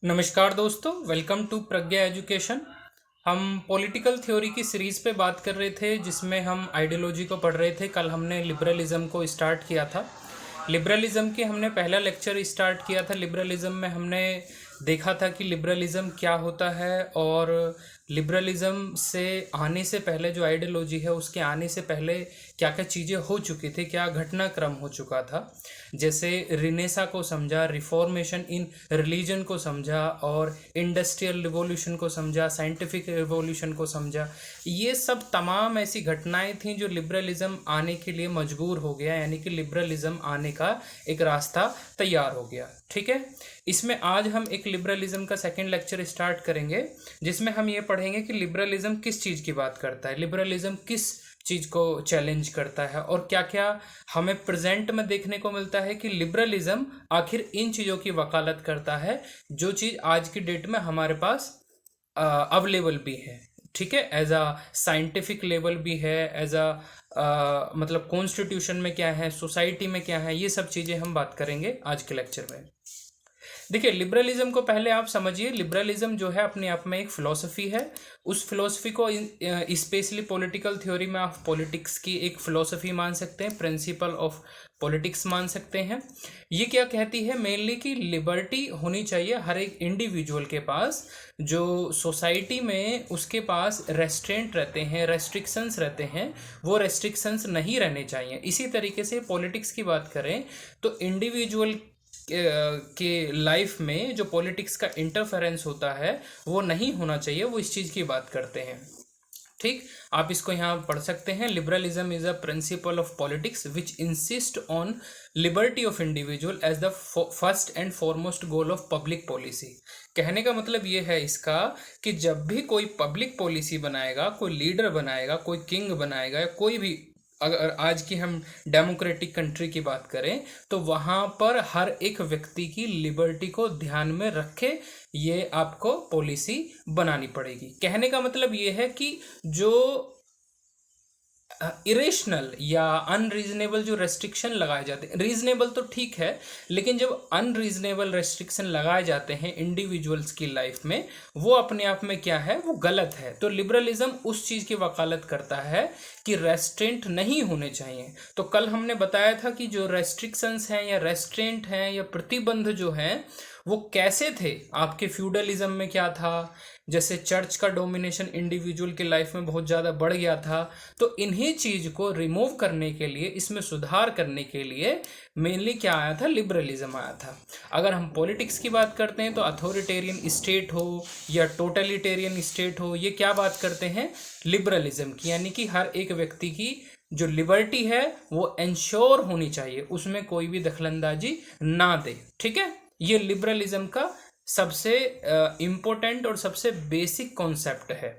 नमस्कार दोस्तों, welcome to Pragya education. हम पॉलिटिकल थ्योरी की सीरीज़ पे बात कर रहे थे जिसमें हम आइडियोलॉजी को पढ़ रहे थे। कल हमने लिबरलिज्म को स्टार्ट किया था। लिबरलिज्म की हमने पहला लेक्चर स्टार्ट किया था। लिबरलिज्म में हमने देखा था कि लिबरलिज्म क्या होता है और लिबरलिज्म से आने से पहले जो आइडियोलॉजी है उसके आने से पहले क्या क्या चीज़ें हो चुकी थी, क्या घटनाक्रम हो चुका था। जैसे रिनेसा को समझा, रिफॉर्मेशन इन रिलीजन को समझा और इंडस्ट्रियल रिवॉल्यूशन को समझा, साइंटिफिक रिवॉल्यूशन को समझा। ये सब तमाम ऐसी घटनाएं थीं जो लिबरलिज्म आने के लिए मजबूर हो गया, यानी कि लिबरलिज्म आने का एक रास्ता तैयार हो गया। ठीक है, इसमें आज हम एक लिबरलिज्म का सेकंड लेक्चर स्टार्ट करेंगे जिसमें हम ये पढ़ेंगे कि लिबरलिज्म किस चीज़ की बात करता है, लिबरलिज्म किस चीज़ को चैलेंज करता है और क्या क्या हमें प्रेजेंट में देखने को मिलता है कि लिबरलिज्म आखिर इन चीज़ों की वकालत करता है जो चीज़ आज की डेट में हमारे पास अवेलेबल भी है। ठीक है, एज अ साइंटिफिक लेवल भी है, एज अ मतलब कॉन्स्टिट्यूशन में क्या है, सोसाइटी में क्या है, ये सब चीज़ें हम बात करेंगे आज के लेक्चर में। देखिए, लिबरलिज्म को पहले आप समझिए। लिबरलिज्म जो है अपने आप में एक फिलॉसफी है। उस फिलॉसफी को स्पेशली पॉलिटिकल थ्योरी में आप पॉलिटिक्स की एक फिलॉसफी मान सकते हैं, प्रिंसिपल ऑफ पॉलिटिक्स मान सकते हैं। ये क्या कहती है मेनली कि लिबर्टी होनी चाहिए हर एक इंडिविजुअल के पास, जो सोसाइटी में उसके पास रेस्ट्रेंट रहते हैं, रेस्ट्रिक्शंस रहते हैं, वो रेस्ट्रिक्शंस नहीं रहने चाहिए। इसी तरीके से पॉलिटिक्स की बात करें तो इंडिविजुअल के लाइफ में जो पॉलिटिक्स का इंटरफेरेंस होता है वो नहीं होना चाहिए, वो इस चीज़ की बात करते हैं। ठीक, आप इसको यहाँ पढ़ सकते हैं। Liberalism is a principle of politics which insist on liberty of individual as the first and foremost goal of public policy. कहने का मतलब ये है इसका कि जब भी कोई पब्लिक पॉलिसी बनाएगा, कोई लीडर बनाएगा, कोई किंग बनाएगा या कोई भी, अगर आज की हम डेमोक्रेटिक कंट्री की बात करें तो वहाँ पर हर एक व्यक्ति की लिबर्टी को ध्यान में रखे ये आपको पॉलिसी बनानी पड़ेगी। कहने का मतलब ये है कि जो इरेशनल या अनरीजनेबल जो रेस्ट्रिक्शन लगाए जाते हैं, रीजनेबल तो ठीक है, लेकिन जब अनरीजनेबल रेस्ट्रिक्शन लगाए जाते हैं इंडिविजुअल्स की लाइफ में, वो अपने आप में क्या है, वो गलत है। तो लिबरलिज्म उस चीज़ की वकालत करता है कि रेस्ट्रेंट नहीं होने चाहिए। तो कल हमने बताया था कि जो रेस्ट्रिक्शंस हैं या रेस्ट्रेंट हैं या प्रतिबंध जो हैं वो कैसे थे। आपके फ्यूडलिज्म में क्या था, जैसे चर्च का डोमिनेशन इंडिविजुअल के लाइफ में बहुत ज़्यादा बढ़ गया था। तो इन्हीं चीज़ को रिमूव करने के लिए, इसमें सुधार करने के लिए मेनली क्या आया था, लिबरलिज्म आया था। अगर हम पॉलिटिक्स की बात करते हैं तो अथॉरिटेरियन स्टेट हो या टोटलिटेरियन स्टेट हो, ये क्या बात करते हैं, लिबरलिज्म की, यानी कि हर एक व्यक्ति की जो लिबर्टी है वो इंश्योर होनी चाहिए, उसमें कोई भी दखलंदाजी ना दे। ठीक है, ये लिबरलिज्म का सबसे इम्पोर्टेंट और सबसे बेसिक कॉन्सेप्ट है।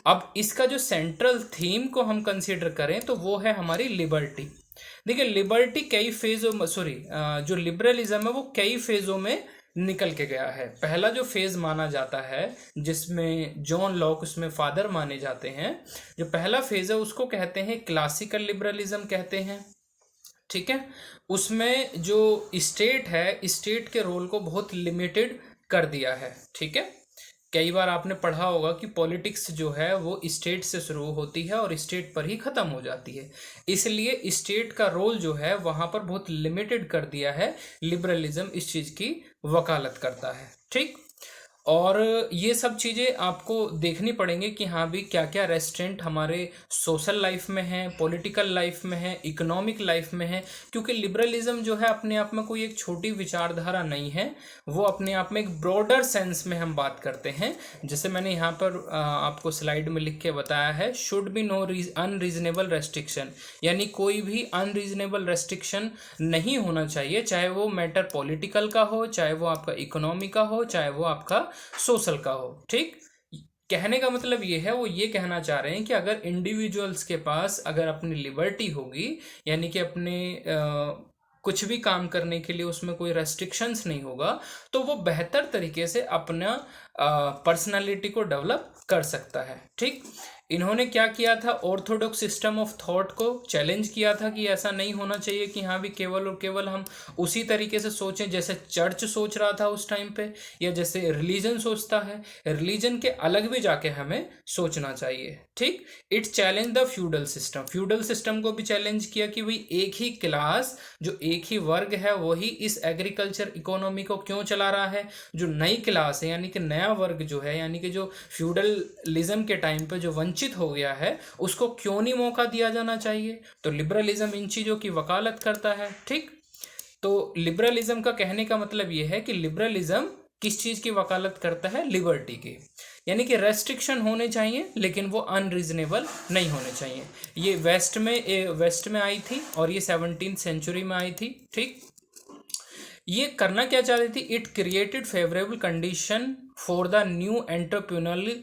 अब इसका जो सेंट्रल थीम को हम कंसीडर करें तो वो है हमारी लिबर्टी। देखिए, लिबर्टी कई फेजों में, जो लिबरलिज्म है वो कई फेजों में निकल के गया है। पहला जो फेज माना जाता है जिसमें जॉन लॉक उसमें फादर माने जाते हैं, जो पहला फेज है उसको कहते हैं क्लासिकल लिबरलिज्म कहते हैं। ठीक है, उसमें जो स्टेट है, स्टेट के रोल को बहुत लिमिटेड कर दिया है। ठीक है, कई बार आपने पढ़ा होगा कि पॉलिटिक्स जो है वो स्टेट से शुरू होती है और स्टेट पर ही ख़त्म हो जाती है, इसलिए स्टेट का रोल जो है वहाँ पर बहुत लिमिटेड कर दिया है। लिबरलिज्म इस चीज़ की वकालत करता है। ठीक, और ये सब चीज़ें आपको देखनी पड़ेंगी कि हाँ भी क्या क्या रेस्ट्रेंट हमारे सोशल लाइफ में है, पॉलिटिकल लाइफ में है, इकोनॉमिक लाइफ में है। क्योंकि लिबरलिज्म जो है अपने आप में कोई एक छोटी विचारधारा नहीं है, वो अपने आप में एक ब्रॉडर सेंस में हम बात करते हैं। जैसे मैंने यहाँ पर आपको स्लाइड में लिख के बताया है, should be no unreasonable restriction, यानी कोई भी अनरीजनेबल रेस्ट्रिक्शन नहीं होना चाहिए, चाहे वो मैटर पॉलिटिकल का हो, चाहे वो आपका इकोनॉमी का हो, चाहे वो आपका सोशल का हो। ठीक, कहने का मतलब ये है, वो ये कहना चाह रहे हैं कि अगर इंडिविजुअल्स के पास अगर अपनी लिबर्टी होगी, यानी कि अपने कुछ भी काम करने के लिए उसमें कोई रेस्ट्रिक्शंस नहीं होगा, तो वो बेहतर तरीके से अपना पर्सनालिटी को डेवलप कर सकता है। ठीक, इन्होंने क्या किया था, ऑर्थोडॉक्स सिस्टम ऑफ थॉट को चैलेंज किया था कि ऐसा नहीं होना चाहिए कि हाँ भी केवल और केवल हम उसी तरीके से सोचें जैसे चर्च सोच रहा था उस टाइम पे, या जैसे रिलीजन सोचता है। रिलीजन के अलग भी जाके हमें सोचना चाहिए, ठीक। It challenge the feudal system, feudal system को भी चैलेंज किया कि भाई एक ही क्लास, जो एक ही वर्ग है, वही इस एग्रीकल्चर इकोनॉमी को क्यों चला रहा है। जो नई क्लास है यानी कि नया वर्ग जो है, यानी कि जो फ्यूडलिज्म के टाइम पे जो वंचित हो गया है, उसको क्यों नहीं मौका दिया जाना चाहिए। तो लिबरलिज्म इन चीज़ों की वकालत करता है, ठीक। तो लिबरलिज्म का कहने का मतलब यह है कि लिबरलिज्म किस चीज़ की वकालत करता है, लिबर्टी की, यानी कि रेस्ट्रिक्शन होने चाहिए लेकिन वो अनरीजनेबल नहीं होने चाहिए। ये वेस्ट में आई थी और ये 17th सेंचुरी में आई थी, ठीक। ये करना क्या चाहती थी, it created favourable condition for the new entrepreneurial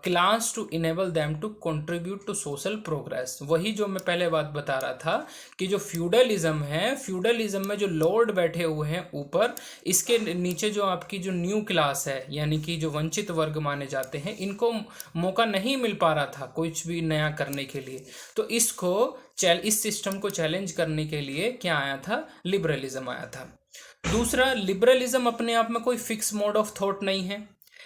class to enable them to contribute to social progress. वही जो मैं पहले बात बता रहा था कि जो फ्यूडलिज्म है, फ्यूडलिज्म में जो लॉर्ड बैठे हुए हैं ऊपर, इसके नीचे जो आपकी जो न्यू क्लास है यानी कि जो वंचित वर्ग माने जाते हैं, इनको मौका नहीं मिल पा रहा था कुछ भी नया करने के लिए। तो इस सिस्टम को चैलेंज करने के लिए क्या आया था, लिबरलिज्म आया था। दूसरा, लिबरलिज्म अपने आप में कोई फिक्स मोड ऑफ थॉट नहीं है,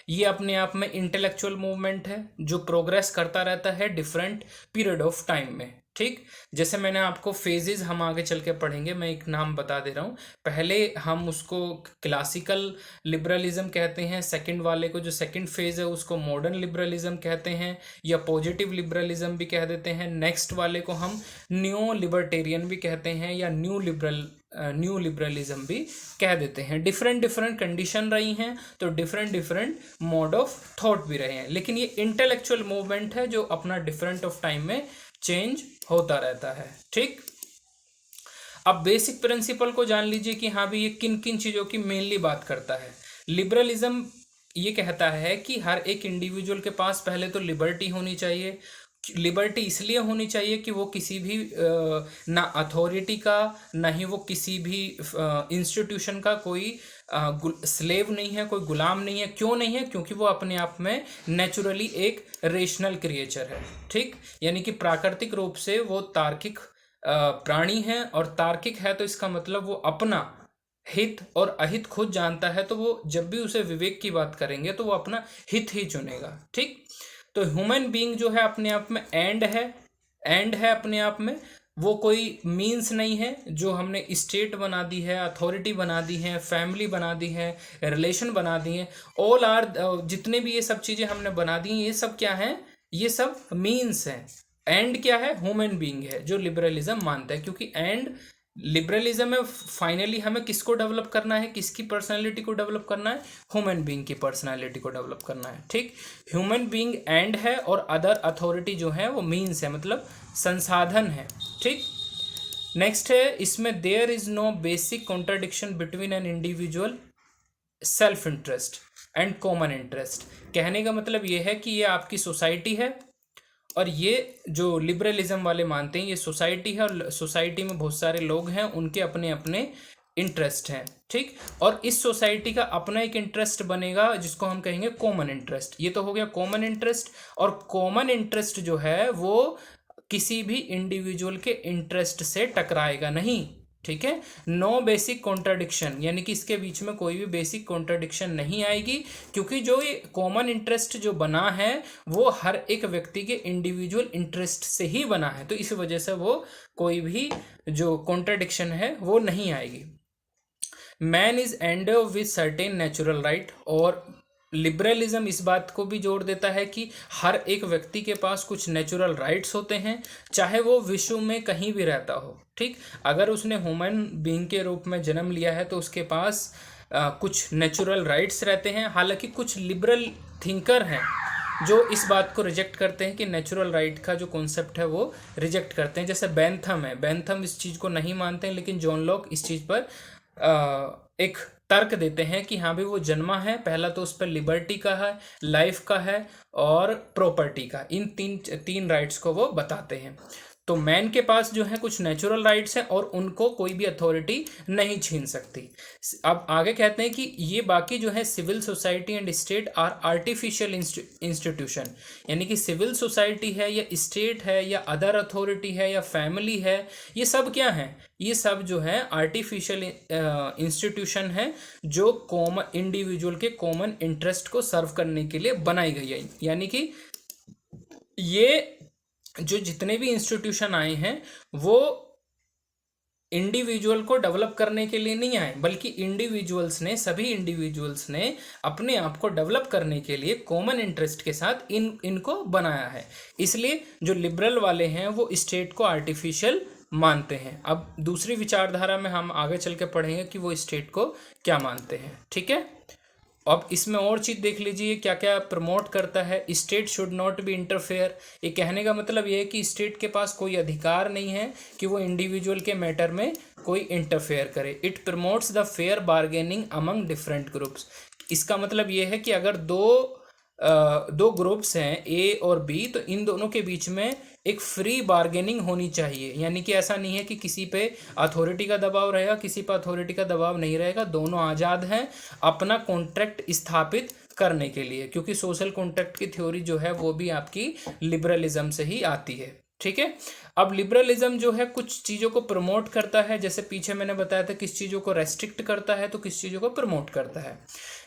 ये अपने आप में इंटेलेक्चुअल मूवमेंट है जो प्रोग्रेस करता रहता है डिफरेंट पीरियड ऑफ टाइम में, ठीक। जैसे मैंने आपको फेजेस हम आगे चल के पढ़ेंगे, मैं एक नाम बता दे रहा हूँ। पहले हम उसको क्लासिकल लिबरलिज्म कहते हैं, सेकंड वाले को जो सेकंड फेज है उसको मॉडर्न लिबरलिज्म कहते हैं, या पॉजिटिव लिबरलिज्म भी कह देते हैं। नेक्स्ट वाले को हम न्यू लिबर्टेरियन भी कहते हैं, या न्यू लिबरलिज्म भी कह देते हैं। डिफरेंट कंडीशन रही हैं, तो डिफरेंट मोड ऑफ थॉट भी रहे हैं, लेकिन ये इंटेलेक्चुअल मूवमेंट है जो अपना डिफरेंट ऑफ टाइम में चेंज होता रहता है, ठीक। अब बेसिक प्रिंसिपल को जान लीजिए कि हाँ भी ये किन किन चीज़ों की मेनली बात करता है। लिबरलिज्म ये कहता है कि हर एक इंडिविजुअल के पास पहले तो लिबर्टी होनी चाहिए। लिबर्टी इसलिए होनी चाहिए कि वो किसी भी ना अथॉरिटी का, ना ही वो किसी भी इंस्टीट्यूशन का कोई स्लेव नहीं है, कोई गुलाम नहीं है। क्यों नहीं है, क्योंकि वो अपने आप में नेचुरली एक रेशनल क्रिएचर है, ठीक। यानी कि प्राकृतिक रूप से वो तार्किक प्राणी है, और तार्किक है तो इसका मतलब वो अपना हित और अहित खुद जानता है। तो वो जब भी उसे विवेक की बात करेंगे तो वो अपना हित ही चुनेगा, ठीक। तो ह्यूमन बीइंग जो है अपने आप में एंड है अपने आप में, वो कोई मीन्स नहीं है। जो हमने स्टेट बना दी है, अथॉरिटी बना दी है, फैमिली बना दी है, रिलेशन बना दी है, ऑल आर, जितने भी ये सब चीज़ें हमने बना दी हैं, ये सब क्या है, ये सब मीन्स हैं। एंड क्या है, ह्यूमन बीइंग है, जो लिबरलिज्म मानता है। क्योंकि एंड लिबरलिज्म में फाइनली हमें किसको डेवलप करना है, किसकी पर्सनालिटी को डेवलप करना है, ह्यूमन बीइंग की पर्सनालिटी को डेवलप करना है, ठीक। ह्यूमन बीइंग एंड है और अदर अथॉरिटी जो है वो मीन्स है, मतलब संसाधन है, ठीक। नेक्स्ट है, इसमें there is no basic contradiction between an individual self interest and common interest. कहने का मतलब ये है कि ये आपकी सोसाइटी है, और ये जो लिबरलिज्म वाले मानते हैं ये सोसाइटी है, और सोसाइटी में बहुत सारे लोग हैं, उनके अपने अपने इंटरेस्ट हैं, ठीक। और इस सोसाइटी का अपना एक इंटरेस्ट बनेगा जिसको हम कहेंगे कॉमन इंटरेस्ट। ये तो हो गया कॉमन इंटरेस्ट, और कॉमन इंटरेस्ट जो है वो किसी भी इंडिविजुअल के इंटरेस्ट से टकराएगा नहीं, ठीक है। नो बेसिक कॉन्ट्राडिक्शन, यानी कि इसके बीच में कोई भी बेसिक कॉन्ट्राडिक्शन नहीं आएगी, क्योंकि जो ये कॉमन इंटरेस्ट जो बना है वो हर एक व्यक्ति के इंडिविजुअल इंटरेस्ट से ही बना है। तो इस वजह से वो कोई भी जो कॉन्ट्राडिक्शन है वो नहीं आएगी। Man is endow with certain natural right, और लिबरलिज्म इस बात को भी जोड़ देता है कि हर एक व्यक्ति के पास कुछ नेचुरल राइट्स होते हैं, चाहे वो विश्व में कहीं भी रहता हो, ठीक। अगर उसने ह्यूमन बीइंग के रूप में जन्म लिया है तो उसके पास कुछ नेचुरल राइट्स रहते हैं। हालांकि कुछ लिबरल थिंकर हैं जो इस बात को रिजेक्ट करते हैं कि नेचुरल राइट का जो कॉन्सेप्ट है वो रिजेक्ट करते हैं। जैसे बेंथम है, बेंथम इस चीज़ को नहीं मानते हैं, लेकिन जॉन लॉक इस चीज़ पर एक तर्क देते हैं कि हाँ भाई वो जन्मा है, पहला तो उस पर लिबर्टी का है, लाइफ का है और प्रॉपर्टी का, इन तीन राइट्स को वो बताते हैं। तो मैन के पास जो है कुछ नेचुरल राइट्स हैं और उनको कोई भी अथॉरिटी नहीं छीन सकती। अब आगे कहते हैं कि ये बाकी जो है civil society and state are artificial institution, यानी कि सिविल सोसाइटी है या स्टेट है या अदर अथॉरिटी है या फैमिली है, ये सब क्या है, ये सब जो है आर्टिफिशियल इंस्टीट्यूशन है जो कॉमन इंडिविजुअल के कॉमन इंटरेस्ट को सर्व करने के लिए बनाई गई है। यानी कि ये जो जितने भी इंस्टीट्यूशन आए हैं वो इंडिविजुअल को डेवलप करने के लिए नहीं आए, बल्कि सभी इंडिविजुअल्स ने अपने आप को डेवलप करने के लिए कॉमन इंटरेस्ट के साथ इनको बनाया है। इसलिए जो लिबरल वाले हैं वो स्टेट को आर्टिफिशियल मानते हैं। अब दूसरी विचारधारा में हम आगे चल के पढ़ेंगे कि वो स्टेट को क्या मानते हैं। ठीक है, अब इसमें और चीज़ देख लीजिए क्या क्या प्रमोट करता है। State should not be interfere, ये कहने का मतलब ये है कि स्टेट के पास कोई अधिकार नहीं है कि वो इंडिविजुअल के मैटर में कोई इंटरफेयर करे। It promotes the fair bargaining among different groups, इसका मतलब ये है कि अगर दो ग्रुप्स हैं ए और बी, तो इन दोनों के बीच में एक फ्री बार्गेनिंग होनी चाहिए। यानी कि ऐसा नहीं है कि किसी पे अथॉरिटी का दबाव रहेगा, किसी पे अथॉरिटी का दबाव नहीं रहेगा, दोनों आज़ाद हैं अपना कॉन्ट्रैक्ट स्थापित करने के लिए, क्योंकि सोशल कॉन्ट्रैक्ट की थ्योरी जो है वो भी आपकी लिबरलिज्म से ही आती है। ठीक है, अब लिबरलिज्म जो है कुछ चीज़ों को प्रमोट करता है, जैसे पीछे मैंने बताया था किस चीज़ों को रेस्ट्रिक्ट करता है तो किस चीज़ों को प्रमोट करता है।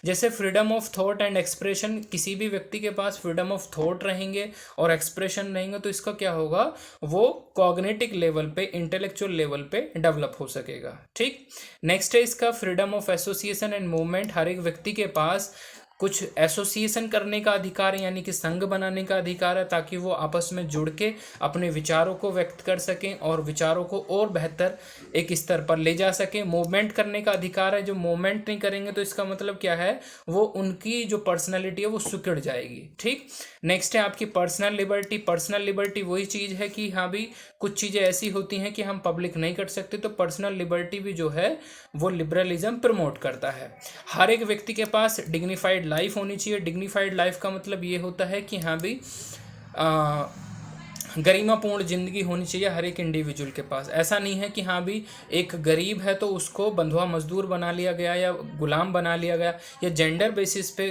जैसे freedom of thought and expression, किसी भी व्यक्ति के पास फ्रीडम ऑफ थॉट रहेंगे और एक्सप्रेशन रहेंगे तो इसका क्या होगा, वो कॉग्निटिव लेवल पे, इंटेलेक्चुअल लेवल पे डेवलप हो सकेगा। ठीक, नेक्स्ट है इसका freedom of association and movement, हर एक व्यक्ति के पास कुछ एसोसिएशन करने का अधिकार है, यानी कि संघ बनाने का अधिकार है, ताकि वो आपस में जुड़ के अपने विचारों को व्यक्त कर सकें और विचारों को और बेहतर एक स्तर पर ले जा सकें। मूवमेंट करने का अधिकार है, जो मूवमेंट नहीं करेंगे तो इसका मतलब क्या है, वो उनकी जो पर्सनैलिटी है वो सिकुड़ जाएगी। ठीक, नेक्स्ट है आपकी पर्सनल लिबर्टी। पर्सनल लिबर्टी वही चीज़ है कि हाँ भी कुछ चीज़ें ऐसी होती हैं कि हम पब्लिक नहीं कर सकते, तो पर्सनल लिबर्टी भी जो है वो लिबरलिज्म प्रमोट करता है। हर एक व्यक्ति के पास डिग्निफाइड लाइफ होनी चाहिए। डिग्निफाइड लाइफ का मतलब ये होता है कि हाँ भी गरिमापूर्ण जिंदगी होनी चाहिए हर एक इंडिविजुअल के पास। ऐसा नहीं है कि हाँ भी एक गरीब है तो उसको बंधुआ मजदूर बना लिया गया या गुलाम बना लिया गया, या जेंडर बेसिस पे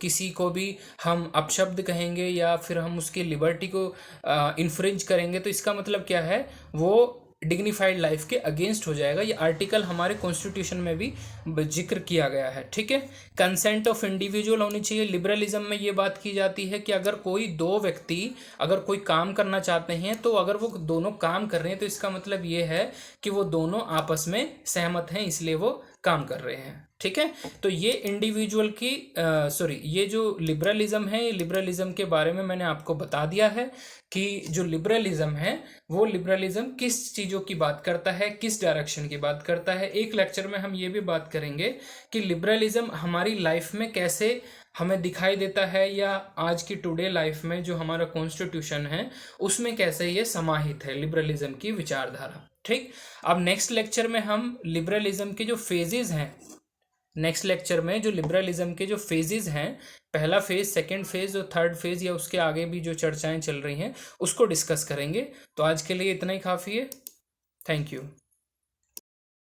किसी को भी हम अपशब्द कहेंगे या फिर हम उसकी लिबर्टी को इन्फ्रिंज करेंगे, तो इसका मतलब क्या है, वो डिग्निफाइड लाइफ के अगेंस्ट हो जाएगा। ये आर्टिकल हमारे कॉन्स्टिट्यूशन में भी जिक्र किया गया है। ठीक है, कंसेंट ऑफ इंडिविजुअल होनी चाहिए। लिबरलिज्म में ये बात की जाती है कि अगर कोई दो व्यक्ति अगर कोई काम करना चाहते हैं तो अगर वो दोनों काम कर रहे हैं तो इसका मतलब ये है कि वो दोनों आपस में सहमत हैं, इसलिए वो काम कर रहे हैं। ठीक है, तो ये इंडिविजुअल की ये जो लिबरलिज्म है, ये लिबरलिज्म के बारे में मैंने आपको बता दिया है कि जो लिबरलिज्म है वो लिबरलिज्म किस चीज़ों की बात करता है, किस डायरेक्शन की बात करता है। एक लेक्चर में हम ये भी बात करेंगे कि लिबरलिज्म हमारी लाइफ में कैसे हमें दिखाई देता है, या आज की टुडे लाइफ में जो हमारा कॉन्स्टिट्यूशन है उसमें कैसे ये समाहित है लिबरलिज्म की विचारधारा। ठीक, अब नेक्स्ट लेक्चर में हम लिबरलिज्म के जो फेजेस हैं, नेक्स्ट लेक्चर में जो लिबरलिज्म के जो फेजेस हैं, पहला फेज, सेकंड फेज और थर्ड फेज, या उसके आगे भी जो चर्चाएं चल रही हैं उसको डिस्कस करेंगे। तो आज के लिए इतना ही काफ़ी है। Thank you.